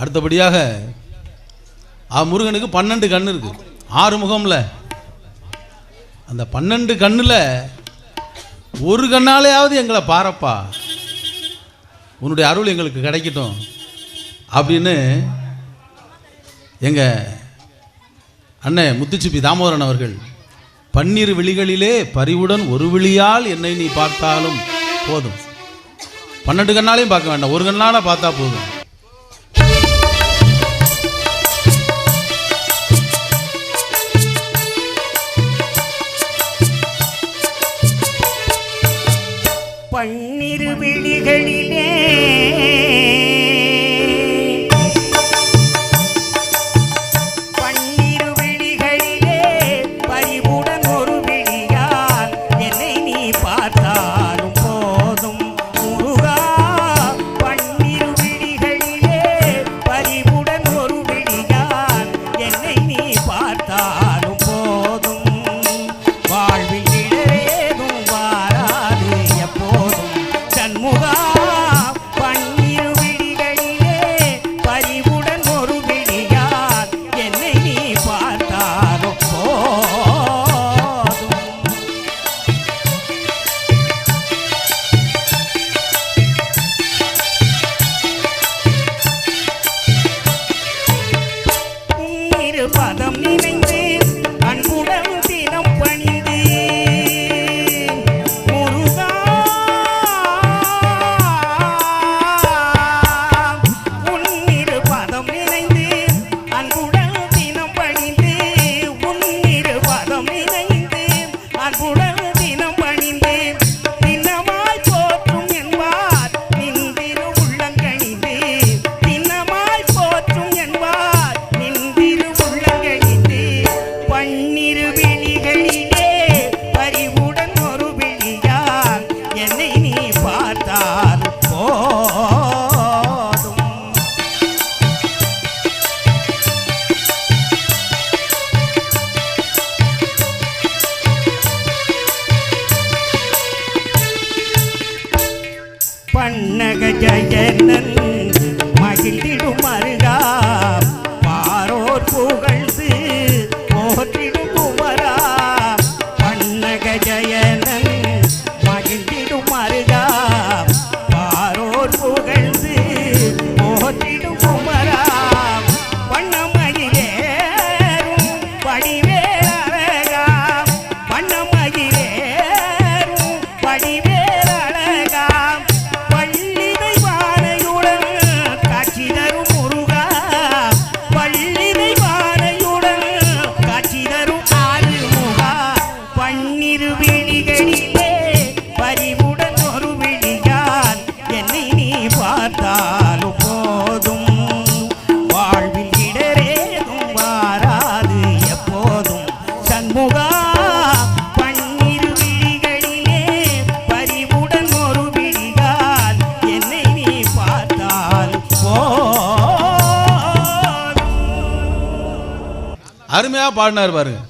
அடுத்தபடியாக முருகனுக்கு 12 கண்ணு இருக்கு, 6 முகம்ல. அந்த 12 கண்ணுல ஒரு கண்ணாலேயாவது எங்களை பாரப்பா, உன்னுடைய அருள் எங்களுக்கு கிடைக்கட்டும் அப்படின்னு எங்க அண்ணன் முத்துச்சிப்பி தாமோதரன் அவர்கள் 12 விழிகளிலே பரிவுடன் ஒரு விழியால் என்னை நீ பார்த்தாலும் போதும். 12 கண்ணாலையும் பார்க்க வேண்டாம், ஒரு கண்ணால பார்த்தா போதும். பன்னிரு விழிகளிலே பரிவுடன் ஒரு விழியால் என்னை நீ பார்த்தாலும் போதும் முருகா. பன்னிரு விழிகளிலே பரிவுடன் ஒரு விழியால் என்னை நீ பார்த்தாலும் போதும். வாழ்வில் இடரேதும் வாராது எப்போதும் சண்முகா. பன்னிரு விழிகளிலே பரிவுடன் ஒரு விழியால் என்னை நீ பார்த்தாலும் போதும். உன்னிரு பதம் நினைந்து அன்புடன் தினம் பணிந்து முருகா. உன்னிரு பதம் நினைந்து அன்புடன் தினம் பணிந்து, உன்னிரு பதம் நினைந்து அன்புடன் தினம் பணிந்து, தினமாய் போற்றும் என்பார் நின்றிரு உள்ளங்கணிந்து, தினமாய் போற்றும் என்பார் நின்றிரு உள்ளங்கணிந்து. பன்னிரு விழிகளிலே பரிவுடன் ஒரு விழியால் என்னை நீ பார்த்தால் போதும். பன்னக ஜயனன் மகிழ்ந்திடும் அருகா, பாரோர் புகழ்ந்து போற்றிடும் குமரா. பன்னக ஜயனன் மகிழ்ந்திடும் அருகா, பாரோர் புகழ்ந்து போற்றிடும் குமரா. வண்ணமயிலேறும் வடிவேலழகா, வண்ணமயிலேறும் வடிவேலழகா. வள்ளிதை வானையுடன் காட்சி தரும் முருகா, வள்ளிதை வானையுடன் காட்சி தரும் ஆறுமுகா. பன்னிரு விழிகளிலே பரிவுடன் ஒரு விழியால் என்னை நீ பார்த்தாலும் போதும். வாழ்வில் இடரேதும் வாராது எப்போதும் சண்முகா. பன்னிரு விழிகளிலே பரிவுடன் ஒரு விழியால் என்னை நீ பார்த்தால் போதும். அருமையா பாடினார் பாருங்க.